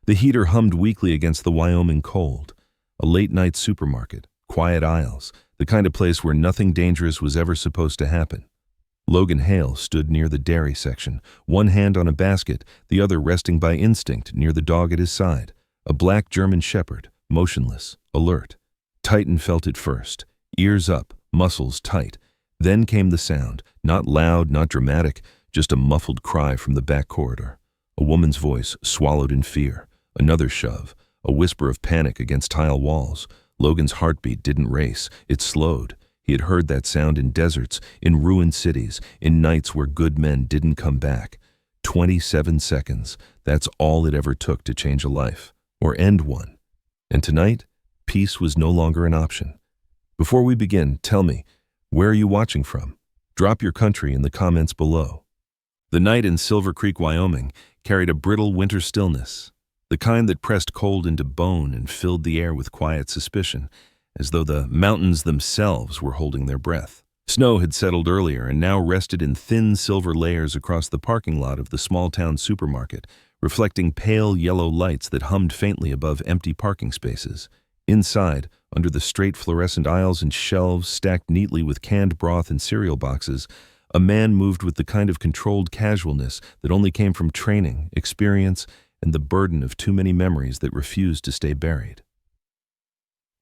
The heater hummed weakly against the Wyoming cold. A late-night supermarket, quiet aisles, the kind of place where nothing dangerous was ever supposed to happen. Logan Hale stood near the dairy section, one hand on a basket, the other resting by instinct near the dog at his side, a black German shepherd, motionless, alert. Titan felt it first, ears up, muscles tight. Then came the sound, not loud, not dramatic, just a muffled cry from the back corridor. A woman's voice, swallowed in fear. Another shove, a whisper of panic against tile walls. Logan's heartbeat didn't race, it slowed. He had heard that sound in deserts, in ruined cities, in nights where good men didn't come back. 27 seconds, that's all it ever took to change a life, or end one. And tonight, peace was no longer an option. Before we begin, tell me, where are you watching from? Drop your country in the comments below. The night in Silver Creek, Wyoming, carried a brittle winter stillness, the kind that pressed cold into bone and filled the air with quiet suspicion, as though the mountains themselves were holding their breath. Snow had settled earlier and now rested in thin silver layers across the parking lot of the small-town supermarket, reflecting pale yellow lights that hummed faintly above empty parking spaces. Inside, under the straight fluorescent aisles and shelves stacked neatly with canned broth and cereal boxes, a man moved with the kind of controlled casualness that only came from training, experience, and the burden of too many memories that refused to stay buried.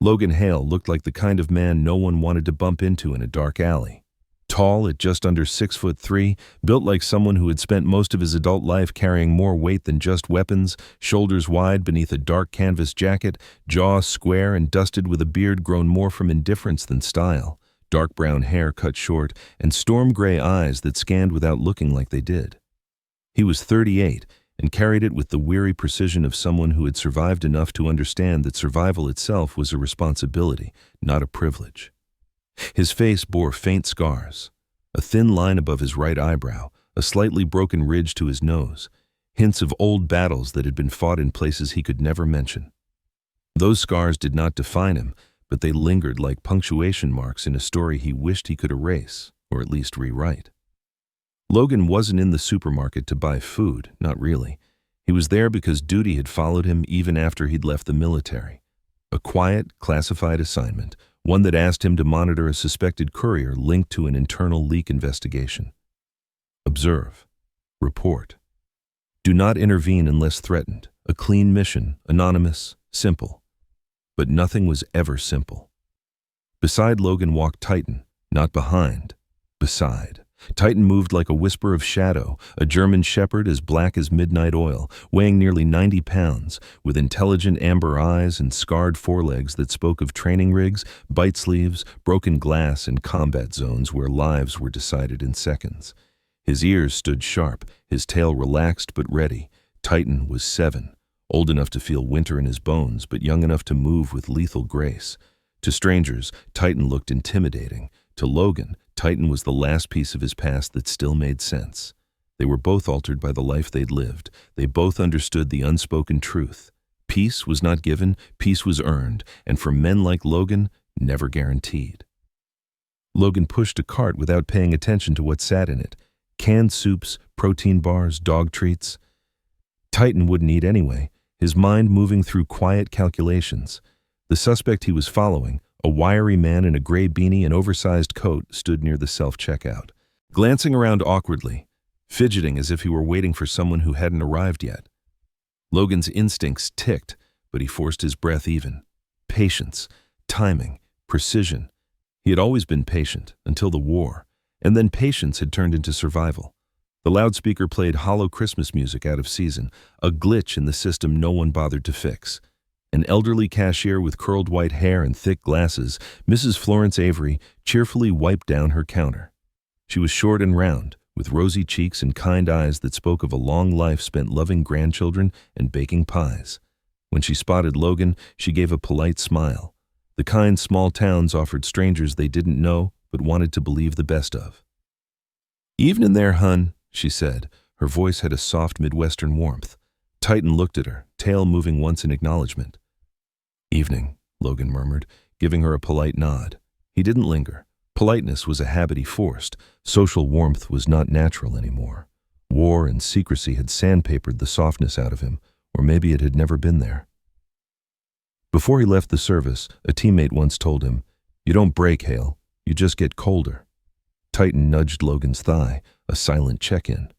Logan Hale looked like the kind of man no one wanted to bump into in a dark alley. Tall at just under 6'3", built like someone who had spent most of his adult life carrying more weight than just weapons, shoulders wide beneath a dark canvas jacket, jaw square and dusted with a beard grown more from indifference than style, dark brown hair cut short, and storm gray eyes that scanned without looking like they did. He was 38, and carried it with the weary precision of someone who had survived enough to understand that survival itself was a responsibility, not a privilege. His face bore faint scars, a thin line above his right eyebrow, a slightly broken ridge to his nose, hints of old battles that had been fought in places he could never mention. Those scars did not define him, but they lingered like punctuation marks in a story he wished he could erase, or at least rewrite. Logan wasn't in the supermarket to buy food, not really. He was there because duty had followed him even after he'd left the military. A quiet, classified assignment, one that asked him to monitor a suspected courier linked to an internal leak investigation. Observe. Report. Do not intervene unless threatened. A clean mission, anonymous, simple. But nothing was ever simple. Beside Logan walked Titan, not behind, beside. Titan moved like a whisper of shadow, a German shepherd as black as midnight oil, weighing nearly 90 pounds, with intelligent amber eyes and scarred forelegs that spoke of training rigs, bite sleeves, broken glass, and combat zones where lives were decided in seconds. His ears stood sharp, his tail relaxed but ready. Titan was 7, old enough to feel winter in his bones, but young enough to move with lethal grace. To strangers, Titan looked intimidating. To Logan, Titan was the last piece of his past that still made sense. They were both altered by the life they'd lived. They both understood the unspoken truth. Peace was not given, peace was earned, and for men like Logan, never guaranteed. Logan pushed a cart without paying attention to what sat in it. Canned soups, protein bars, dog treats. Titan wouldn't eat anyway, his mind moving through quiet calculations. The suspect he was following, a wiry man in a gray beanie and oversized coat, stood near the self-checkout, glancing around awkwardly, fidgeting as if he were waiting for someone who hadn't arrived yet. Logan's instincts ticked, but he forced his breath even. Patience, timing, precision. He had always been patient, until the war, and then patience had turned into survival. The loudspeaker played hollow Christmas music out of season, a glitch in the system no one bothered to fix. An elderly cashier with curled white hair and thick glasses, Mrs. Florence Avery, cheerfully wiped down her counter. She was short and round, with rosy cheeks and kind eyes that spoke of a long life spent loving grandchildren and baking pies. When she spotted Logan, she gave a polite smile, the kind small towns offered strangers they didn't know but wanted to believe the best of. "Evening there, hun," she said. Her voice had a soft Midwestern warmth. Titan looked at her, tail moving once in acknowledgement. "Evening," Logan murmured, giving her a polite nod. He didn't linger. Politeness was a habit he forced. Social warmth was not natural anymore. War and secrecy had sandpapered the softness out of him. Or maybe it had never been there. Before he left the service, a teammate once told him, "You don't break, Hale, you just get colder." Titan nudged Logan's thigh, a silent check-in.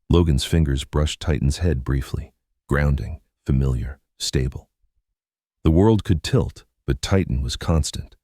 Logan's fingers brushed Titan's head briefly, grounding, familiar, stable. The world could tilt, but Titan was constant.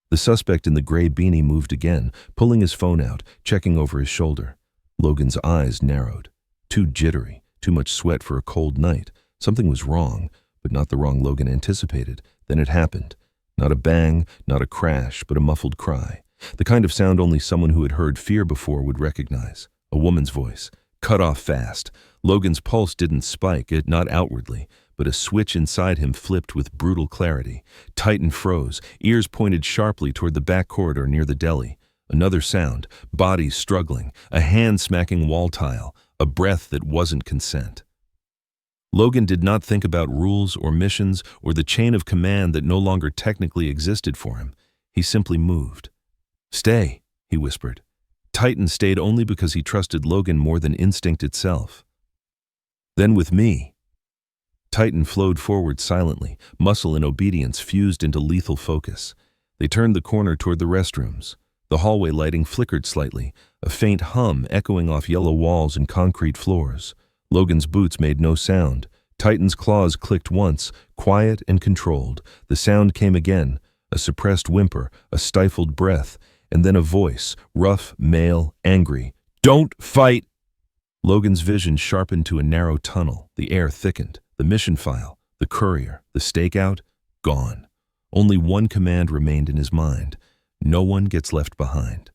The suspect in the gray beanie moved again, pulling his phone out, checking over his shoulder. Logan's eyes narrowed. Too jittery, too much sweat for a cold night. Something was wrong, but not the wrong Logan anticipated. Then it happened. Not a bang, not a crash, but a muffled cry. The kind of sound only someone who had heard fear before would recognize. A woman's voice, cut off fast. Logan's pulse didn't spike, not outwardly, but a switch inside him flipped with brutal clarity. Titan froze, ears pointed sharply toward the back corridor near the deli. Another sound, bodies struggling, a hand smacking wall tile, a breath that wasn't consent. Logan did not think about rules or missions or the chain of command that no longer technically existed for him. He simply moved. "Stay," he whispered. Titan stayed only because he trusted Logan more than instinct itself. "Then with me." Titan flowed forward silently, muscle and obedience fused into lethal focus. They turned the corner toward the restrooms. The hallway lighting flickered slightly, a faint hum echoing off yellow walls and concrete floors. Logan's boots made no sound. Titan's claws clicked once, quiet and controlled. The sound came again, a suppressed whimper, a stifled breath, and then a voice, rough, male, angry. "Don't fight!" Logan's vision sharpened to a narrow tunnel. The air thickened. The mission file, the courier, the stakeout, gone. Only one command remained in his mind. No one gets left behind.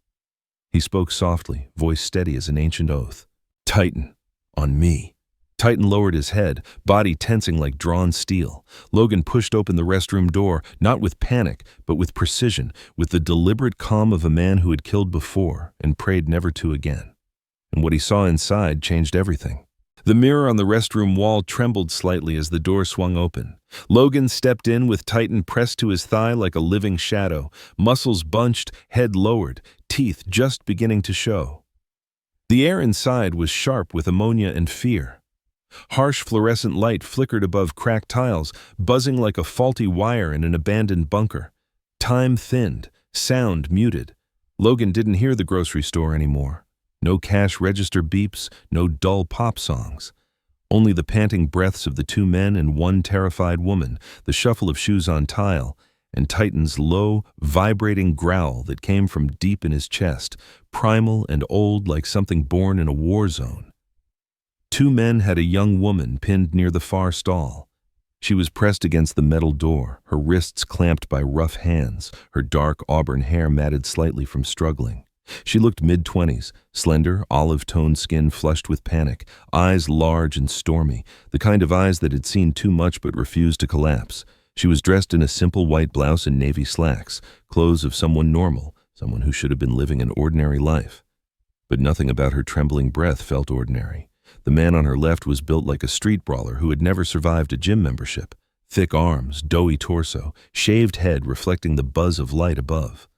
He spoke softly, voice steady as an ancient oath. "Titan, on me." Titan lowered his head, body tensing like drawn steel. Logan pushed open the restroom door, not with panic, but with precision, with the deliberate calm of a man who had killed before and prayed never to again. And what he saw inside changed everything. The mirror on the restroom wall trembled slightly as the door swung open. Logan stepped in with Titan pressed to his thigh like a living shadow, muscles bunched, head lowered, teeth just beginning to show. The air inside was sharp with ammonia and fear. Harsh fluorescent light flickered above cracked tiles, buzzing like a faulty wire in an abandoned bunker. Time thinned, sound muted. Logan didn't hear the grocery store anymore. No cash register beeps, no dull pop songs. Only the panting breaths of the two men and one terrified woman, the shuffle of shoes on tile, and Titan's low, vibrating growl that came from deep in his chest, primal and old like something born in a war zone. Two men had a young woman pinned near the far stall. She was pressed against the metal door, her wrists clamped by rough hands, her dark auburn hair matted slightly from struggling. She looked mid-20s, slender, olive-toned skin flushed with panic, eyes large and stormy, the kind of eyes that had seen too much but refused to collapse. She was dressed in a simple white blouse and navy slacks, clothes of someone normal, someone who should have been living an ordinary life. But nothing about her trembling breath felt ordinary. The man on her left was built like a street brawler who had never survived a gym membership. Thick arms, doughy torso, shaved head reflecting the buzz of light above.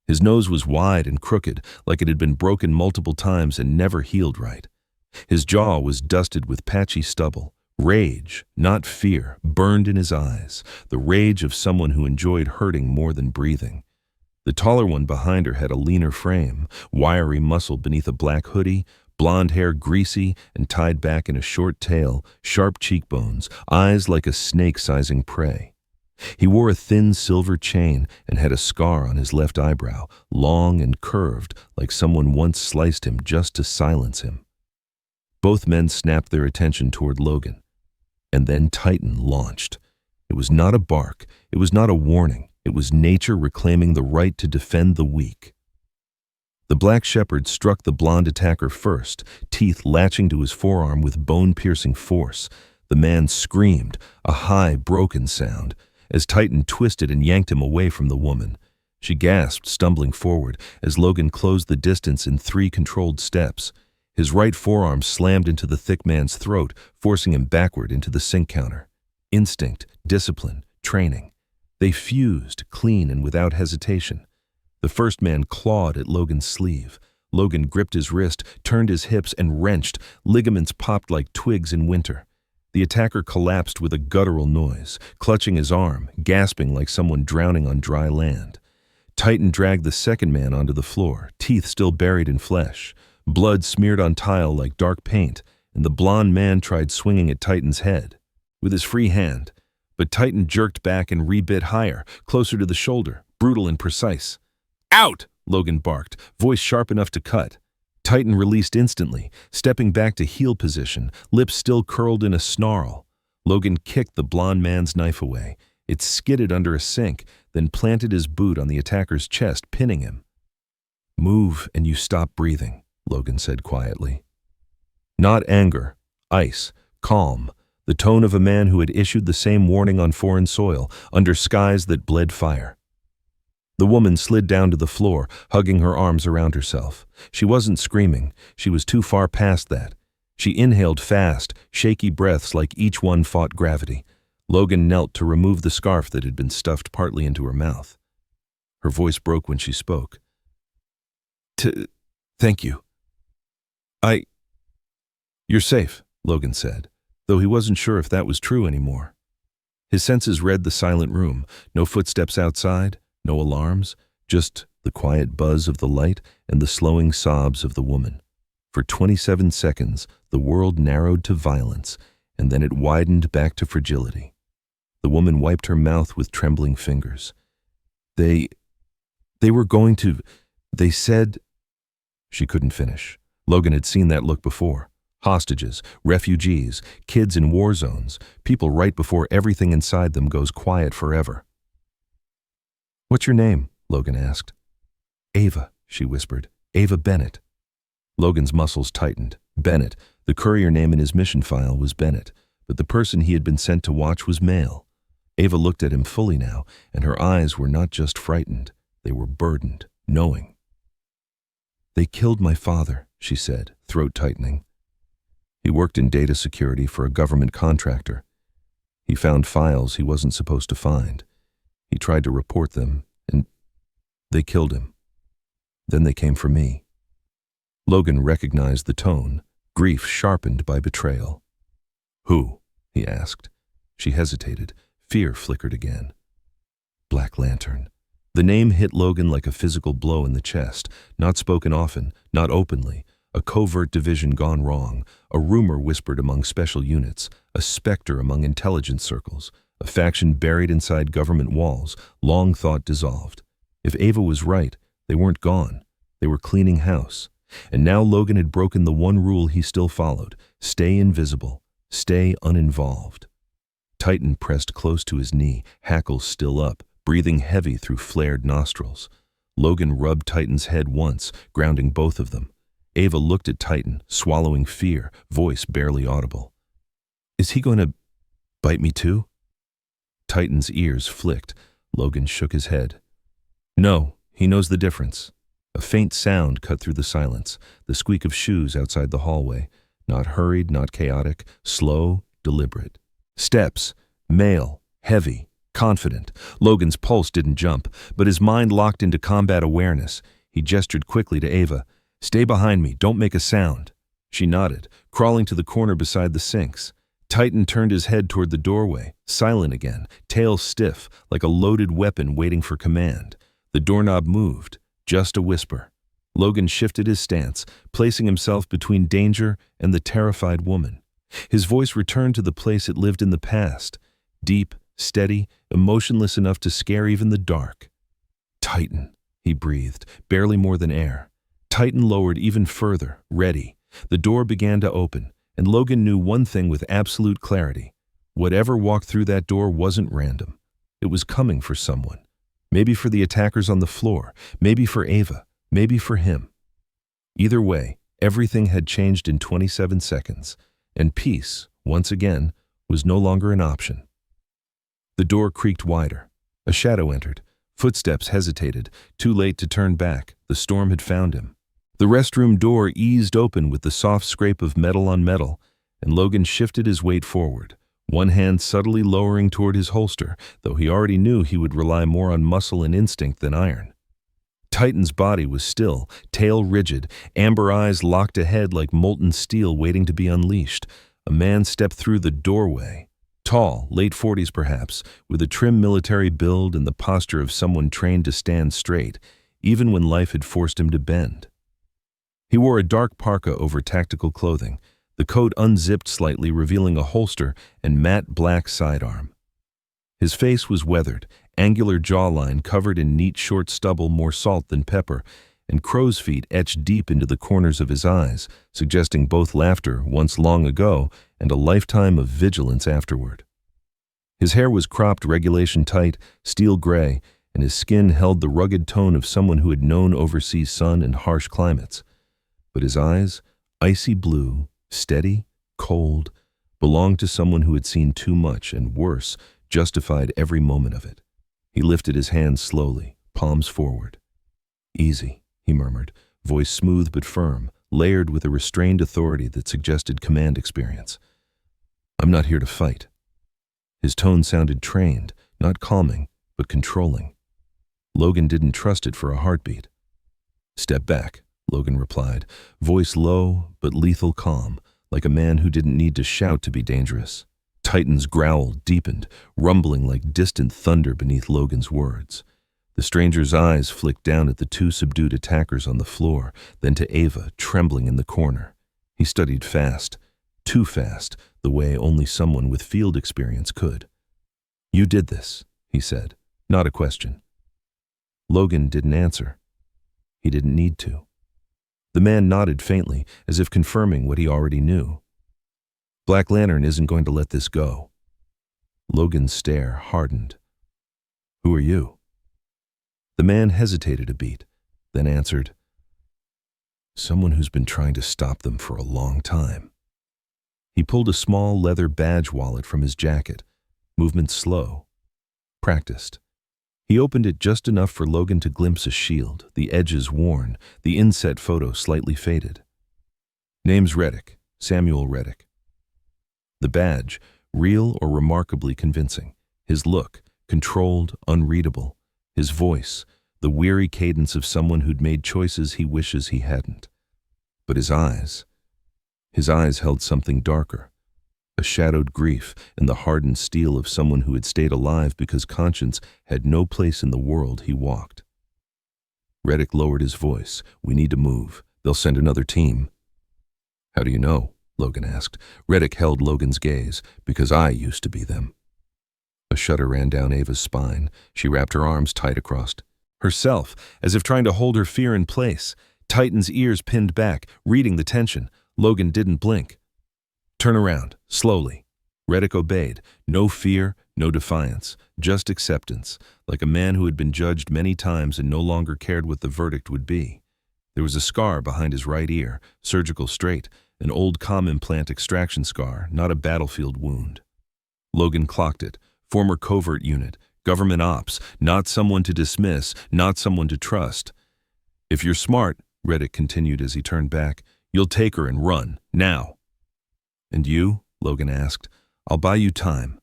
His nose was wide and crooked, like it had been broken multiple times and never healed right. His jaw was dusted with patchy stubble. Rage, not fear, burned in his eyes, the rage of someone who enjoyed hurting more than breathing. The taller one behind her had a leaner frame, wiry muscle beneath a black hoodie, blonde hair greasy and tied back in a short tail, sharp cheekbones, eyes like a snake sizing prey. He wore a thin silver chain and had a scar on his left eyebrow, long and curved, like someone once sliced him just to silence him. Both men snapped their attention toward Logan. And then Titan launched. It was not a bark, it was not a warning, it was nature reclaiming the right to defend the weak. The black shepherd struck the blonde attacker first, teeth latching to his forearm with bone-piercing force. The man screamed, a high, broken sound, as Titan twisted and yanked him away from the woman. She gasped, stumbling forward, as Logan closed the distance in 3 controlled steps. His right forearm slammed into the thick man's throat, forcing him backward into the sink counter. Instinct, discipline, training. They fused, clean and without hesitation. The first man clawed at Logan's sleeve. Logan gripped his wrist, turned his hips, and wrenched. Ligaments popped like twigs in winter. The attacker collapsed with a guttural noise, clutching his arm, gasping like someone drowning on dry land. Titan dragged the second man onto the floor, teeth still buried in flesh. Blood smeared on tile like dark paint, and the blond man tried swinging at Titan's head with his free hand. But Titan jerked back and rebit higher, closer to the shoulder, brutal and precise. "Out!" Logan barked, voice sharp enough to cut. Titan released instantly, stepping back to heel position, lips still curled in a snarl. Logan kicked the blond man's knife away. It skidded under a sink, then planted his boot on the attacker's chest, pinning him. "Move and you stop breathing," Logan said quietly. Not anger, ice, calm, the tone of a man who had issued the same warning on foreign soil, under skies that bled fire. The woman slid down to the floor, hugging her arms around herself. She wasn't screaming. She was too far past that. She inhaled fast, shaky breaths like each one fought gravity. Logan knelt to remove the scarf that had been stuffed partly into her mouth. Her voice broke when she spoke. Thank you. You're safe," Logan said, though he wasn't sure if that was true anymore. His senses read the silent room, no footsteps outside, no alarms, just the quiet buzz of the light and the slowing sobs of the woman. For 27 seconds, the world narrowed to violence, and then it widened back to fragility. The woman wiped her mouth with trembling fingers. They were going to, they said. She couldn't finish. Logan had seen that look before. Hostages, refugees, kids in war zones, people right before everything inside them goes quiet forever. "What's your name?" Logan asked. "Ava," she whispered. "Ava Bennett." Logan's muscles tightened. Bennett, the courier name in his mission file, was Bennett, but the person he had been sent to watch was male. Ava looked at him fully now, and her eyes were not just frightened, they were burdened, knowing. "They killed my father," she said, throat tightening. He worked in data security for a government contractor. He found files he wasn't supposed to find. He tried to report them, and they killed him. Then they came for me. Logan recognized the tone, grief sharpened by betrayal. "Who?" he asked. She hesitated. Fear flickered again. Black Lantern. The name hit Logan like a physical blow in the chest, not spoken often, not openly. A covert division gone wrong, a rumor whispered among special units, a specter among intelligence circles, a faction buried inside government walls, long thought dissolved. If Ava was right, they weren't gone. They were cleaning house. And now Logan had broken the one rule he still followed: stay invisible, stay uninvolved. Titan pressed close to his knee, hackles still up, breathing heavy through flared nostrils. Logan rubbed Titan's head once, grounding both of them. Ava looked at Titan, swallowing fear, voice barely audible. "Is he going to bite me too?" Titan's ears flicked. Logan shook his head. "No, he knows the difference." A faint sound cut through the silence, the squeak of shoes outside the hallway. Not hurried, not chaotic, slow, deliberate. Steps, male, heavy, confident. Logan's pulse didn't jump, but his mind locked into combat awareness. He gestured quickly to Ava. "Stay behind me, don't make a sound." She nodded, crawling to the corner beside the sinks. Titan turned his head toward the doorway, silent again, tail stiff, like a loaded weapon waiting for command. The doorknob moved, just a whisper. Logan shifted his stance, placing himself between danger and the terrified woman. His voice returned to the place it lived in the past, deep, steady, emotionless enough to scare even the dark. "Titan," he breathed, barely more than air. Titan lowered even further, ready. The door began to open, and Logan knew one thing with absolute clarity. Whatever walked through that door wasn't random. It was coming for someone. Maybe for the attackers on the floor, maybe for Ava, maybe for him. Either way, everything had changed in 27 seconds, and peace, once again, was no longer an option. The door creaked wider. A shadow entered. Footsteps hesitated, too late to turn back. The storm had found him. The restroom door eased open with the soft scrape of metal on metal, and Logan shifted his weight forward, one hand subtly lowering toward his holster, though he already knew he would rely more on muscle and instinct than iron. Titan's body was still, tail rigid, amber eyes locked ahead like molten steel waiting to be unleashed. A man stepped through the doorway. Tall, late 40s perhaps, with a trim military build and the posture of someone trained to stand straight, even when life had forced him to bend. He wore a dark parka over tactical clothing, the coat unzipped slightly, revealing a holster and matte black sidearm. His face was weathered, angular jawline covered in neat short stubble, more salt than pepper, and crow's feet etched deep into the corners of his eyes, suggesting both laughter once long ago and a lifetime of vigilance afterward. His hair was cropped regulation tight, steel gray, and his skin held the rugged tone of someone who had known overseas sun and harsh climates. But his eyes, icy blue, steady, cold, belonged to someone who had seen too much and, worse, justified every moment of it. He lifted his hands slowly, palms forward. "Easy," he murmured, voice smooth but firm, layered with a restrained authority that suggested command experience. "I'm not here to fight." His tone sounded trained, not calming, but controlling. Logan didn't trust it for a heartbeat. "Step back," Logan replied, voice low but lethal calm, like a man who didn't need to shout to be dangerous. Titan's growl deepened, rumbling like distant thunder beneath Logan's words. The stranger's eyes flicked down at the two subdued attackers on the floor, then to Ava, trembling in the corner. He studied fast, too fast, the way only someone with field experience could. "You did this," he said, not a question. Logan didn't answer. He didn't need to. The man nodded faintly, as if confirming what he already knew. "Black Lantern isn't going to let this go." Logan's stare hardened. "Who are you?" The man hesitated a beat, then answered, "Someone who's been trying to stop them for a long time." He pulled a small leather badge wallet from his jacket, movement slow, practiced. He opened it just enough for Logan to glimpse a shield, the edges worn, the inset photo slightly faded. "Name's Reddick, Samuel Reddick." The badge, real or remarkably convincing. His look, controlled, unreadable. His voice, the weary cadence of someone who'd made choices he wishes he hadn't. But his eyes held something darker. A shadowed grief and the hardened steel of someone who had stayed alive because conscience had no place in the world he walked. Reddick lowered his voice. "We need to move. They'll send another team." "How do you know?" Logan asked. Reddick held Logan's gaze. "Because I used to be them." A shudder ran down Ava's spine. She wrapped her arms tight across herself, as if trying to hold her fear in place. Titan's ears pinned back, reading the tension. Logan didn't blink. "Turn around, slowly." Reddick obeyed. No fear, no defiance, just acceptance, like a man who had been judged many times and no longer cared what the verdict would be. There was a scar behind his right ear, surgical straight, an old comm implant extraction scar, not a battlefield wound. Logan clocked it. Former covert unit, government ops, not someone to dismiss, not someone to trust. "If you're smart," Reddick continued as he turned back, "you'll take her and run, now." "And you?" Logan asked. "I'll buy you time."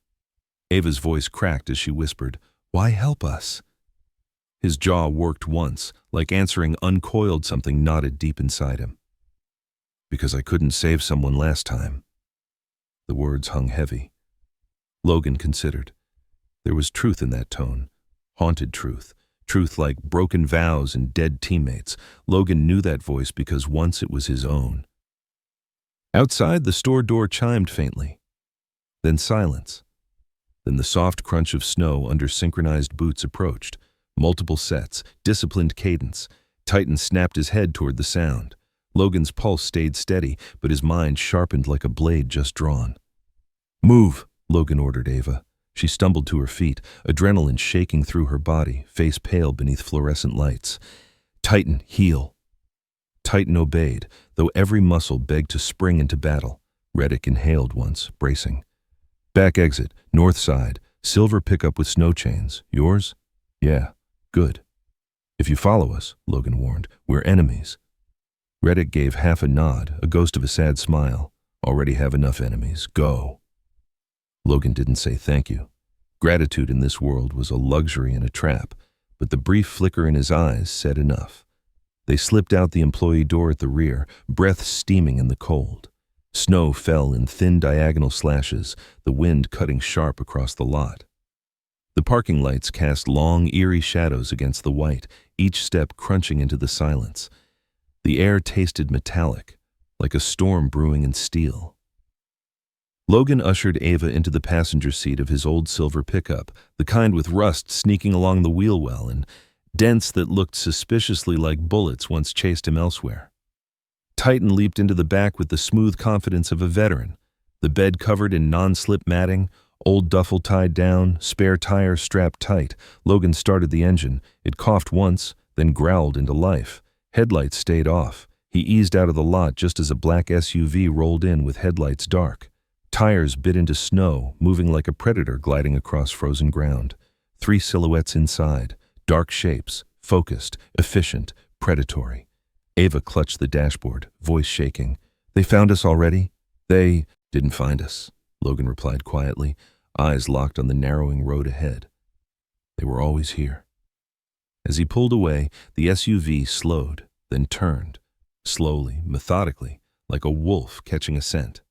Ava's voice cracked as she whispered, "Why help us?" His jaw worked once, like answering uncoiled something knotted deep inside him. "Because I couldn't save someone last time." The words hung heavy. Logan considered. There was truth in that tone, haunted truth, truth like broken vows and dead teammates. Logan knew that voice because once it was his own. Outside, the store door chimed faintly. Then silence. Then the soft crunch of snow under synchronized boots approached. Multiple sets, disciplined cadence. Titan snapped his head toward the sound. Logan's pulse stayed steady, but his mind sharpened like a blade just drawn. "Move," Logan ordered Ava. She stumbled to her feet, adrenaline shaking through her body, face pale beneath fluorescent lights. "Titan, heel." Titan obeyed, though every muscle begged to spring into battle. Reddick inhaled once, bracing. "Back exit, north side, silver pickup with snow chains. Yours?" "Yeah, good." "If you follow us," Logan warned, "we're enemies." Reddick gave half a nod, a ghost of a sad smile. "Already have enough enemies. Go." Logan didn't say thank you. Gratitude in this world was a luxury and a trap, but the brief flicker in his eyes said enough. They slipped out the employee door at the rear, breath steaming in the cold. Snow fell in thin diagonal slashes, the wind cutting sharp across the lot. The parking lights cast long, eerie shadows against the white, each step crunching into the silence. The air tasted metallic, like a storm brewing in steel. Logan ushered Ava into the passenger seat of his old silver pickup, the kind with rust sneaking along the wheel well and dents that looked suspiciously like bullets once chased him elsewhere. Titan leaped into the back with the smooth confidence of a veteran, the bed covered in non-slip matting, old duffel tied down, spare tire strapped tight. Logan started the engine. It coughed once, then growled into life. Headlights stayed off. He eased out of the lot just as a black SUV rolled in with headlights dark. Tires bit into snow, moving like a predator gliding across frozen ground. 3 silhouettes inside, dark shapes, focused, efficient, predatory. Ava clutched the dashboard, voice shaking. "They found us already?" "They didn't find us," Logan replied quietly, eyes locked on the narrowing road ahead. "They were always here." As he pulled away, the SUV slowed, then turned, slowly, methodically, like a wolf catching a scent.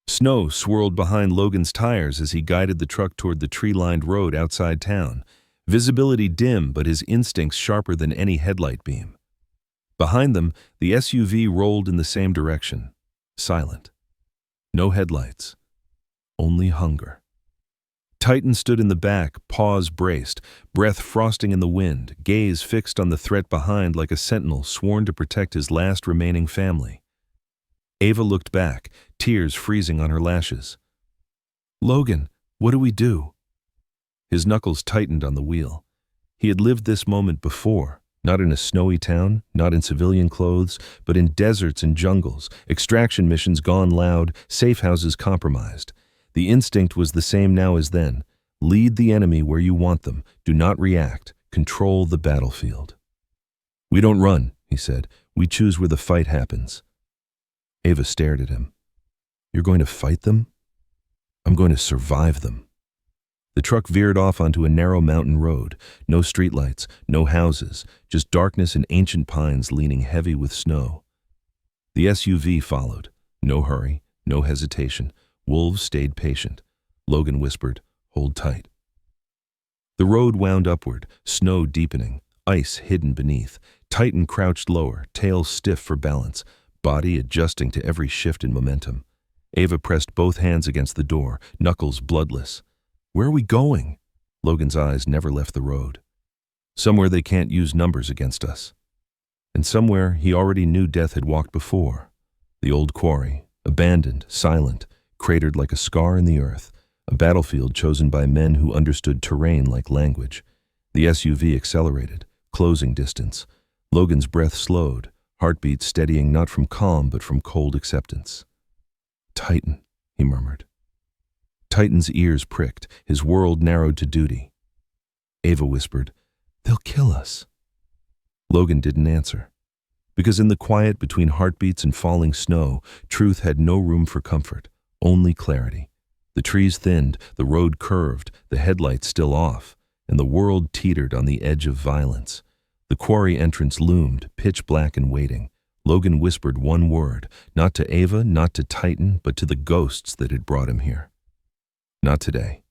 Snow swirled behind Logan's tires as he guided the truck toward the tree-lined road outside town. Visibility dim, but his instincts sharper than any headlight beam. Behind them, the SUV rolled in the same direction, silent. No headlights, only hunger. Titan stood in the back, paws braced, breath frosting in the wind, gaze fixed on the threat behind like a sentinel sworn to protect his last remaining family. Ava looked back, tears freezing on her lashes. "Logan, what do we do?" His knuckles tightened on the wheel. He had lived this moment before, not in a snowy town, not in civilian clothes, but in deserts and jungles, extraction missions gone loud, safe houses compromised. The instinct was the same now as then. Lead the enemy where you want them. Do not react. Control the battlefield. "We don't run," he said. "We choose where the fight happens." Ava stared at him. "You're going to fight them?" "I'm going to survive them." The truck veered off onto a narrow mountain road. No streetlights, no houses, just darkness and ancient pines leaning heavy with snow. The SUV followed. No hurry, no hesitation. Wolves stayed patient. Logan whispered, "Hold tight." The road wound upward, snow deepening, ice hidden beneath. Titan crouched lower, tail stiff for balance, body adjusting to every shift in momentum. Ava pressed both hands against the door, knuckles bloodless. "Where are we going?" Logan's eyes never left the road. Somewhere they can't use numbers against us. And somewhere he already knew death had walked before. The old quarry, abandoned, silent, cratered like a scar in the earth, a battlefield chosen by men who understood terrain like language. The SUV accelerated, closing distance. Logan's breath slowed, heartbeat steadying not from calm but from cold acceptance. "Titan," he murmured. Titan's ears pricked, his world narrowed to duty. Ava whispered, "They'll kill us." Logan didn't answer. Because in the quiet between heartbeats and falling snow, truth had no room for comfort, only clarity. The trees thinned, the road curved, the headlights still off, and the world teetered on the edge of violence. The quarry entrance loomed, pitch black and waiting. Logan whispered one word, not to Ava, not to Titan, but to the ghosts that had brought him here. "Not today."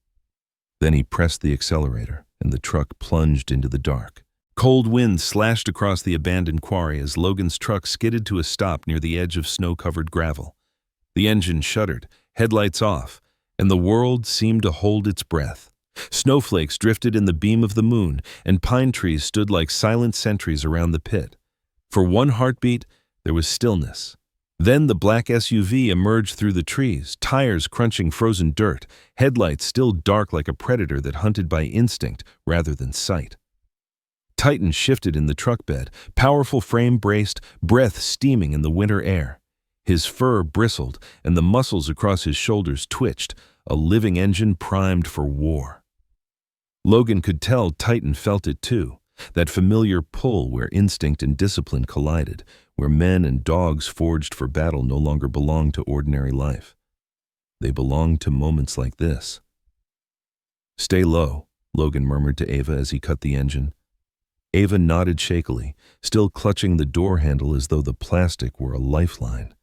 Then he pressed the accelerator, and the truck plunged into the dark. Cold wind slashed across the abandoned quarry as Logan's truck skidded to a stop near the edge of snow-covered gravel. The engine shuddered, headlights off, and the world seemed to hold its breath. Snowflakes drifted in the beam of the moon, and pine trees stood like silent sentries around the pit. For one heartbeat, there was stillness. Then the black SUV emerged through the trees, tires crunching frozen dirt, headlights still dark like a predator that hunted by instinct rather than sight. Titan shifted in the truck bed, powerful frame braced, breath steaming in the winter air. His fur bristled, and the muscles across his shoulders twitched, a living engine primed for war. Logan could tell Titan felt it too, that familiar pull where instinct and discipline collided, where men and dogs forged for battle no longer belonged to ordinary life. They belonged to moments like this. "Stay low," Logan murmured to Ava as he cut the engine. Ava nodded shakily, still clutching the door handle as though the plastic were a lifeline.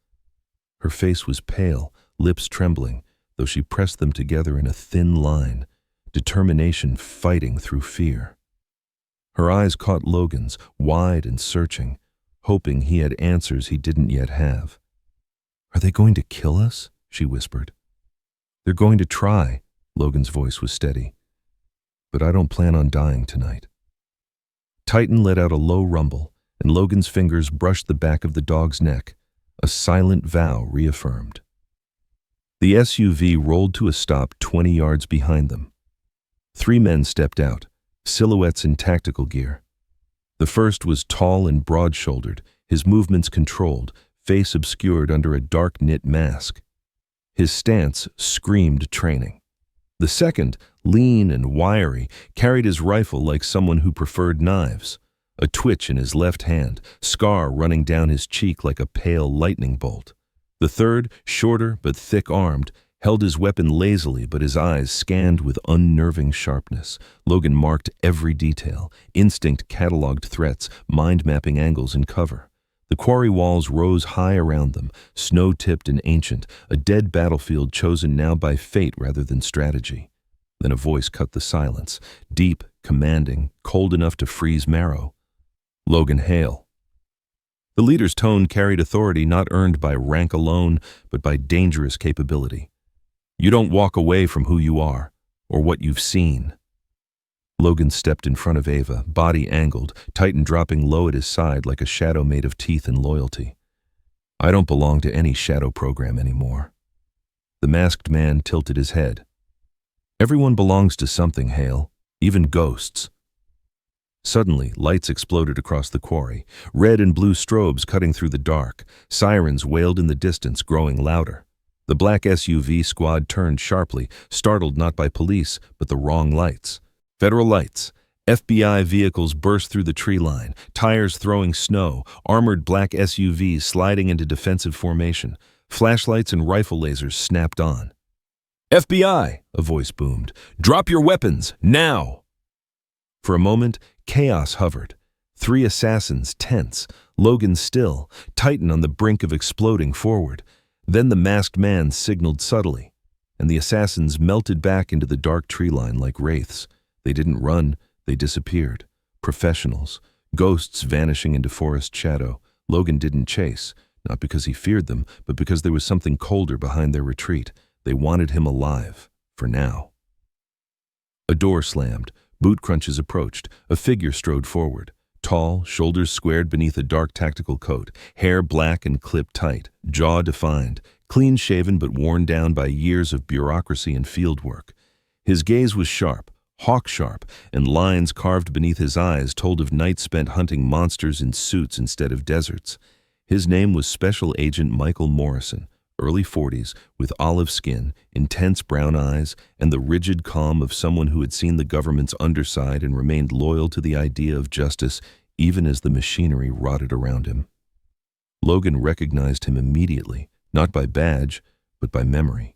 Her face was pale, lips trembling, though she pressed them together in a thin line, determination fighting through fear. Her eyes caught Logan's, wide and searching, hoping he had answers he didn't yet have. "Are they going to kill us?" she whispered. "They're going to try," Logan's voice was steady. "But I don't plan on dying tonight." Titan let out a low rumble, and Logan's fingers brushed the back of the dog's neck, a silent vow reaffirmed. The SUV rolled to a stop 20 yards behind them. 3 men stepped out, silhouettes in tactical gear. The first was tall and broad-shouldered, his movements controlled, face obscured under a dark knit mask. His stance screamed training. The second, lean and wiry, carried his rifle like someone who preferred knives, a twitch in his left hand, scar running down his cheek like a pale lightning bolt. The third, shorter but thick-armed, held his weapon lazily, but his eyes scanned with unnerving sharpness. Logan marked every detail, instinct cataloged threats, mind-mapping angles and cover. The quarry walls rose high around them, snow-tipped and ancient, a dead battlefield chosen now by fate rather than strategy. Then a voice cut the silence, deep, commanding, cold enough to freeze marrow. "Logan Hale." The leader's tone carried authority not earned by rank alone, but by dangerous capability. "You don't walk away from who you are, or what you've seen." Logan stepped in front of Ava, body angled, Titan dropping low at his side like a shadow made of teeth and loyalty. "I don't belong to any shadow program anymore." The masked man tilted his head. "Everyone belongs to something, Hale, even ghosts." Suddenly, lights exploded across the quarry, red and blue strobes cutting through the dark. Sirens wailed in the distance, growing louder. The black SUV squad turned sharply, startled not by police, but the wrong lights. Federal lights. FBI vehicles burst through the tree line, tires throwing snow, armored black SUVs sliding into defensive formation. Flashlights and rifle lasers snapped on. "FBI!" a voice boomed. "Drop your weapons, now!" For a moment, chaos hovered. 3 assassins tense, Logan still, Titan on the brink of exploding forward. Then the masked man signaled subtly, and the assassins melted back into the dark tree line like wraiths. They didn't run, they disappeared. Professionals, ghosts vanishing into forest shadow. Logan didn't chase, not because he feared them, but because there was something colder behind their retreat. They wanted him alive, for now. A door slammed, boot crunches approached, a figure strode forward. Tall, shoulders squared beneath a dark tactical coat, hair black and clipped tight, jaw defined, clean-shaven but worn down by years of bureaucracy and field work. His gaze was sharp, hawk-sharp, and lines carved beneath his eyes told of nights spent hunting monsters in suits instead of deserts. His name was Special Agent Michael Morrison, early 40s, with olive skin, intense brown eyes, and the rigid calm of someone who had seen the government's underside and remained loyal to the idea of justice even as the machinery rotted around him. Logan recognized him immediately, not by badge, but by memory.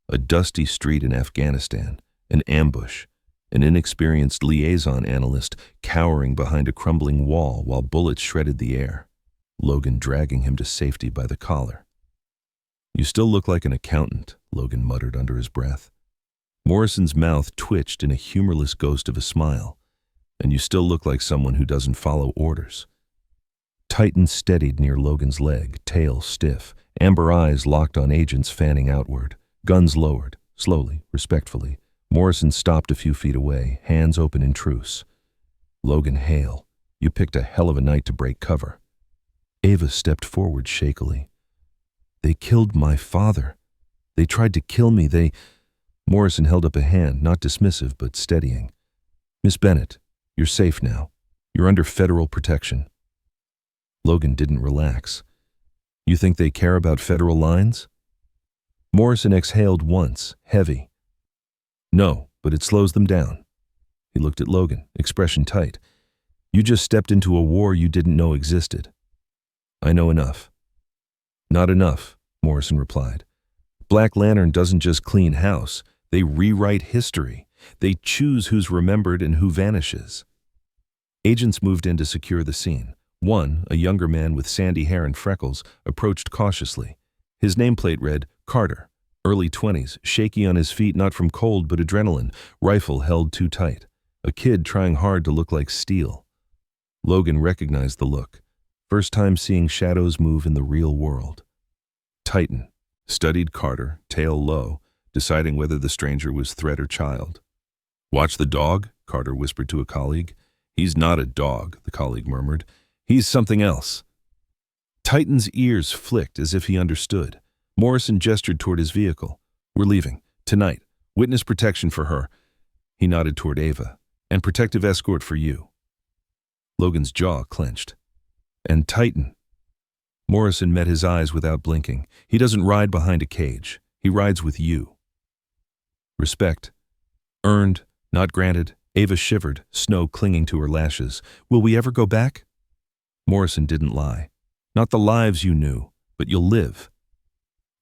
A dusty street in Afghanistan, an ambush, an inexperienced liaison analyst cowering behind a crumbling wall while bullets shredded the air. Logan dragging him to safety by the collar. "You still look like an accountant," Logan muttered under his breath. Morrison's mouth twitched in a humorless ghost of a smile. "And you still look like someone who doesn't follow orders." Titan steadied near Logan's leg, tail stiff, amber eyes locked on agents fanning outward, guns lowered, slowly, respectfully. Morrison stopped a few feet away, hands open in truce. "Logan Hale, you picked a hell of a night to break cover." Ava stepped forward shakily. "They killed my father. They tried to kill me. Morrison held up a hand, not dismissive, but steadying. "Miss Bennett, you're safe now. You're under federal protection." Logan didn't relax. "You think they care about federal lines?" Morrison exhaled once, heavy. "No, but it slows them down." He looked at Logan, expression tight. "You just stepped into a war you didn't know existed." "I know enough." "Not enough," Morrison replied. "Black Lantern doesn't just clean house. They rewrite history. They choose who's remembered and who vanishes." Agents moved in to secure the scene. One, a younger man with sandy hair and freckles, approached cautiously. His nameplate read, Carter, early 20s, shaky on his feet not from cold but adrenaline, rifle held too tight. A kid trying hard to look like steel. Logan recognized the look. First time seeing shadows move in the real world. Titan studied Carter, tail low, deciding whether the stranger was threat or child. Watch the dog, Carter whispered to a colleague. He's not a dog, the colleague murmured. He's something else. Titan's ears flicked as if he understood. Morrison gestured toward his vehicle. We're leaving. Tonight. Witness protection for her. He nodded toward Ava. And protective escort for you. Logan's jaw clenched. And Titan. Morrison met his eyes without blinking. He doesn't ride behind a cage. He rides with you. Respect. Earned, not granted. Ava shivered, snow clinging to her lashes. Will we ever go back? Morrison didn't lie. Not the lives you knew, but you'll live.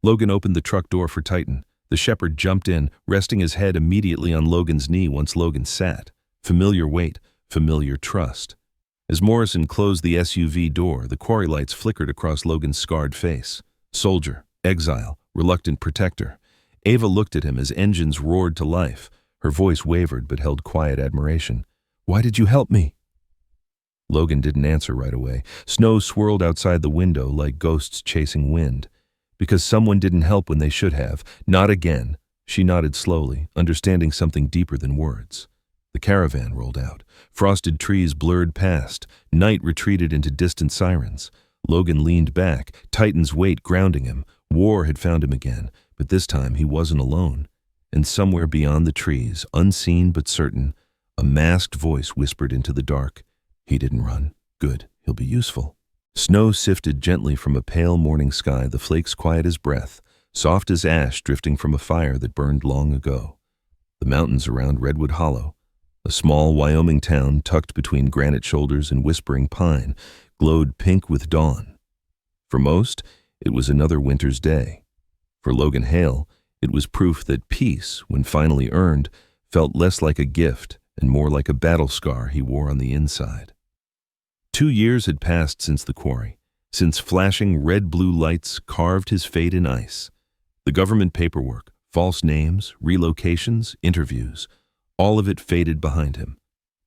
Logan opened the truck door for Titan. The shepherd jumped in, resting his head immediately on Logan's knee once Logan sat. Familiar weight, familiar trust. As Morrison closed the SUV door, the quarry lights flickered across Logan's scarred face. Soldier, exile, reluctant protector. Ava looked at him as engines roared to life. Her voice wavered but held quiet admiration. Why did you help me? Logan didn't answer right away. Snow swirled outside the window like ghosts chasing wind. Because someone didn't help when they should have. Not again. She nodded slowly, understanding something deeper than words. The caravan rolled out. Frosted trees blurred past. Night retreated into distant sirens. Logan leaned back, Titan's weight grounding him. War had found him again, but this time he wasn't alone. And somewhere beyond the trees, unseen but certain, a masked voice whispered into the dark. He didn't run. Good, he'll be useful. Snow sifted gently from a pale morning sky, the flakes quiet as breath, soft as ash drifting from a fire that burned long ago. The mountains around Redwood Hollow, a small Wyoming town tucked between granite shoulders and whispering pine, glowed pink with dawn. For most, it was another winter's day. For Logan Hale, it was proof that peace, when finally earned, felt less like a gift and more like a battle scar he wore on the inside. 2 years had passed since the quarry, since flashing red-blue lights carved his fate in ice. The government paperwork, false names, relocations, interviews, all of it faded behind him.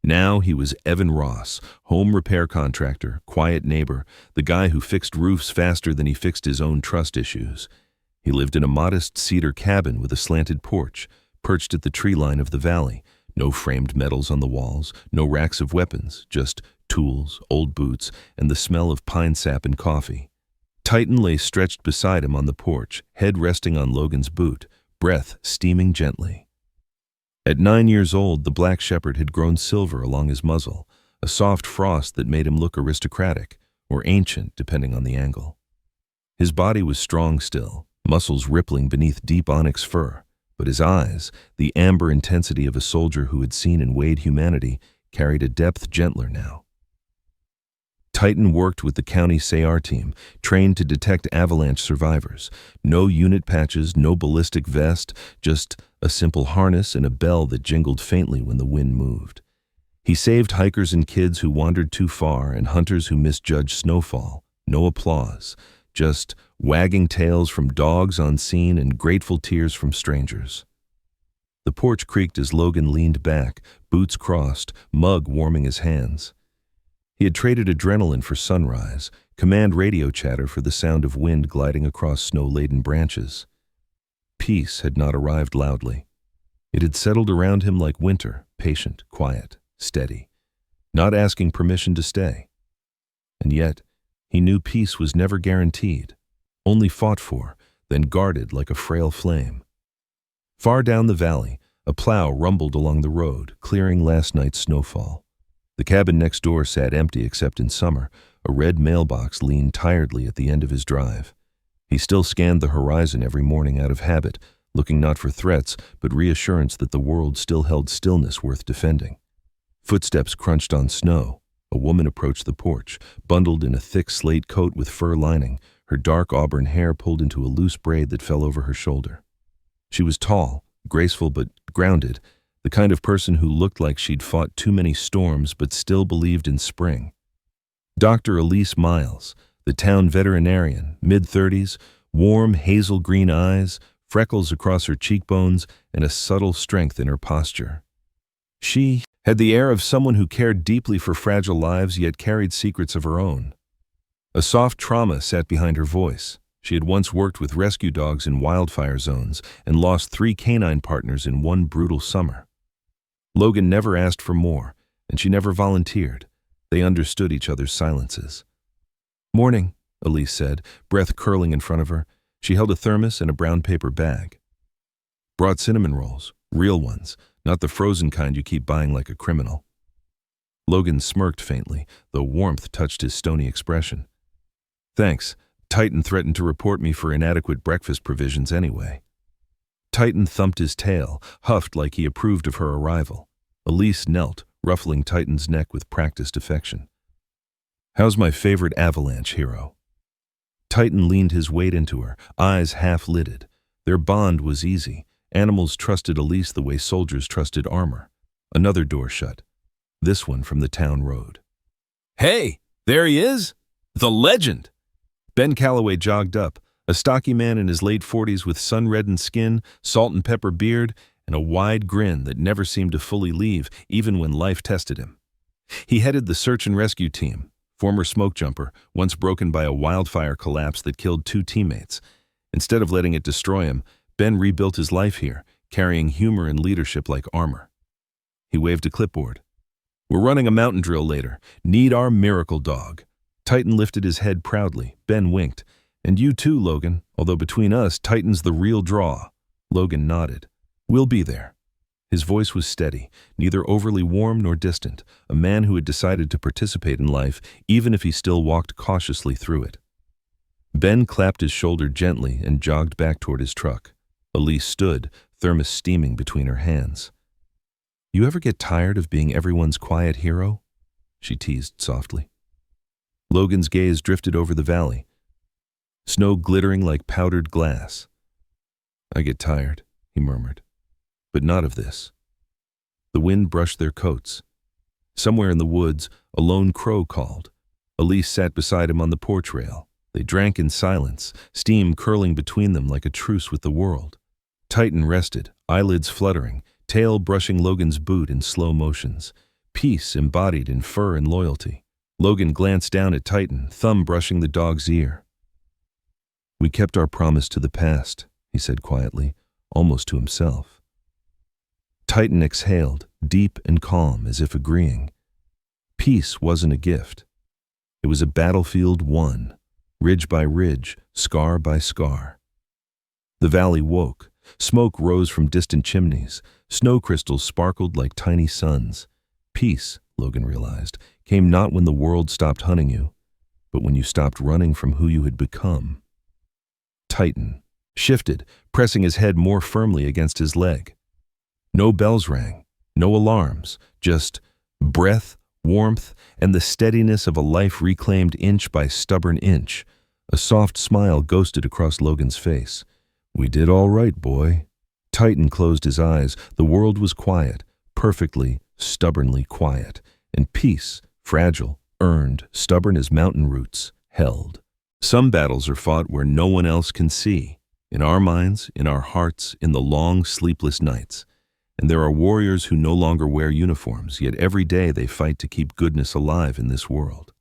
Now he was Evan Ross, home repair contractor, quiet neighbor, the guy who fixed roofs faster than he fixed his own trust issues. He lived in a modest cedar cabin with a slanted porch, perched at the tree line of the valley. No framed medals on the walls, no racks of weapons, just tools, old boots, and the smell of pine sap and coffee. Titan lay stretched beside him on the porch, head resting on Logan's boot, breath steaming gently. At 9 years old, the black shepherd had grown silver along his muzzle, a soft frost that made him look aristocratic, or ancient, depending on the angle. His body was strong still, muscles rippling beneath deep onyx fur, but his eyes, the amber intensity of a soldier who had seen and weighed humanity, carried a depth gentler now. Titan worked with the county SAR team, trained to detect avalanche survivors. No unit patches, no ballistic vest, just a simple harness and a bell that jingled faintly when the wind moved. He saved hikers and kids who wandered too far and hunters who misjudged snowfall. No applause, just wagging tails from dogs on scene and grateful tears from strangers. The porch creaked as Logan leaned back, boots crossed, mug warming his hands. He had traded adrenaline for sunrise, command radio chatter for the sound of wind gliding across snow-laden branches. Peace had not arrived loudly. It had settled around him like winter, patient, quiet, steady, not asking permission to stay. And yet, he knew peace was never guaranteed, only fought for, then guarded like a frail flame. Far down the valley, a plow rumbled along the road, clearing last night's snowfall. The cabin next door sat empty except in summer. A red mailbox leaned tiredly at the end of his drive. He still scanned the horizon every morning out of habit, looking not for threats, but reassurance that the world still held stillness worth defending. Footsteps crunched on snow. A woman approached the porch, bundled in a thick slate coat with fur lining, her dark auburn hair pulled into a loose braid that fell over her shoulder. She was tall, graceful but grounded, the kind of person who looked like she'd fought too many storms but still believed in spring. Dr. Elise Miles, the town veterinarian, mid-30s, Warm, hazel green eyes, freckles across her cheekbones, and a subtle strength in her posture. She had the air of someone who cared deeply for fragile lives yet carried secrets of her own. A soft trauma sat behind her voice. She had once worked with rescue dogs in wildfire zones and lost 3 canine partners in one brutal summer. Logan never asked for more, and she never volunteered. They understood each other's silences. "Morning," Elise said, breath curling in front of her. She held a thermos and a brown paper bag. "Brought cinnamon rolls, real ones, not the frozen kind you keep buying like a criminal." Logan smirked faintly, though warmth touched his stony expression. "Thanks. Titan threatened to report me for inadequate breakfast provisions anyway." Titan thumped his tail, huffed like he approved of her arrival. Elise knelt, ruffling Titan's neck with practiced affection. "How's my favorite avalanche hero?" Titan leaned his weight into her, eyes half-lidded. Their bond was easy. Animals trusted Elise the way soldiers trusted armor. Another door shut. This one from the town road. "Hey, there he is! The legend!" Ben Calloway jogged up, a stocky man in his late 40s with sun-reddened skin, salt and pepper beard, and a wide grin that never seemed to fully leave, even when life tested him. He headed the search and rescue team, former smoke jumper, once broken by a wildfire collapse that killed 2 teammates. Instead of letting it destroy him, Ben rebuilt his life here, carrying humor and leadership like armor. He waved a clipboard. "We're running a mountain drill later. Need our miracle dog." Titan lifted his head proudly. Ben winked. "And you too, Logan, although between us, Titan's the real draw." Logan nodded. "We'll be there." His voice was steady, neither overly warm nor distant, a man who had decided to participate in life, even if he still walked cautiously through it. Ben clapped his shoulder gently and jogged back toward his truck. Elise stood, thermos steaming between her hands. "You ever get tired of being everyone's quiet hero?" she teased softly. Logan's gaze drifted over the valley, snow glittering like powdered glass. "I get tired," he murmured, "but not of this." The wind brushed their coats. Somewhere in the woods, a lone crow called. Elise sat beside him on the porch rail. They drank in silence, steam curling between them like a truce with the world. Titan rested, eyelids fluttering, tail brushing Logan's boot in slow motions. Peace embodied in fur and loyalty. Logan glanced down at Titan, thumb brushing the dog's ear. "We kept our promise to the past," he said quietly, almost to himself. Titan exhaled, deep and calm, as if agreeing. Peace wasn't a gift. It was a battlefield won, ridge by ridge, scar by scar. The valley woke. Smoke rose from distant chimneys. Snow crystals sparkled like tiny suns. Peace, Logan realized, came not when the world stopped hunting you, but when you stopped running from who you had become. Titan shifted, pressing his head more firmly against his leg. No bells rang, no alarms, just breath, warmth, and the steadiness of a life reclaimed inch by stubborn inch. A soft smile ghosted across Logan's face. "We did all right, boy." Titan closed his eyes. The world was quiet, perfectly, stubbornly quiet, and peace, fragile, earned, stubborn as mountain roots, held. Some battles are fought where no one else can see, in our minds, in our hearts, in the long, sleepless nights. And there are warriors who no longer wear uniforms, yet every day they fight to keep goodness alive in this world.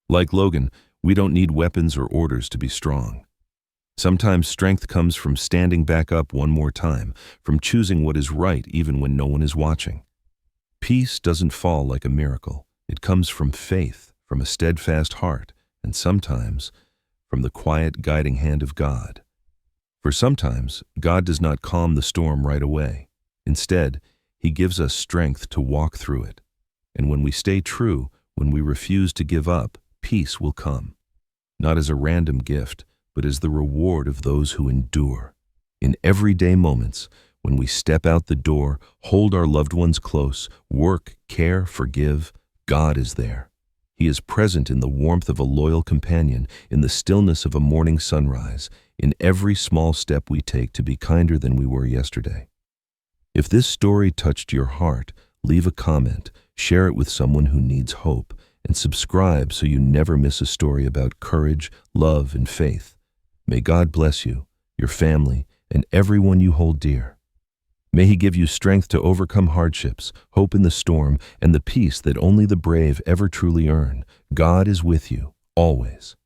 Like Logan, we don't need weapons or orders to be strong. Sometimes strength comes from standing back up one more time, from choosing what is right even when no one is watching. Peace doesn't fall like a miracle. It comes from faith, from a steadfast heart, and sometimes from the quiet guiding hand of God. For sometimes, God does not calm the storm right away. Instead, He gives us strength to walk through it. And when we stay true, when we refuse to give up, peace will come. Not as a random gift, but as the reward of those who endure. In everyday moments, when we step out the door, hold our loved ones close, work, care, forgive, God is there. He is present in the warmth of a loyal companion, in the stillness of a morning sunrise, in every small step we take to be kinder than we were yesterday. If this story touched your heart, leave a comment, share it with someone who needs hope, and subscribe so you never miss a story about courage, love, and faith. May God bless you, your family, and everyone you hold dear. May He give you strength to overcome hardships, hope in the storm, and the peace that only the brave ever truly earn. God is with you, always.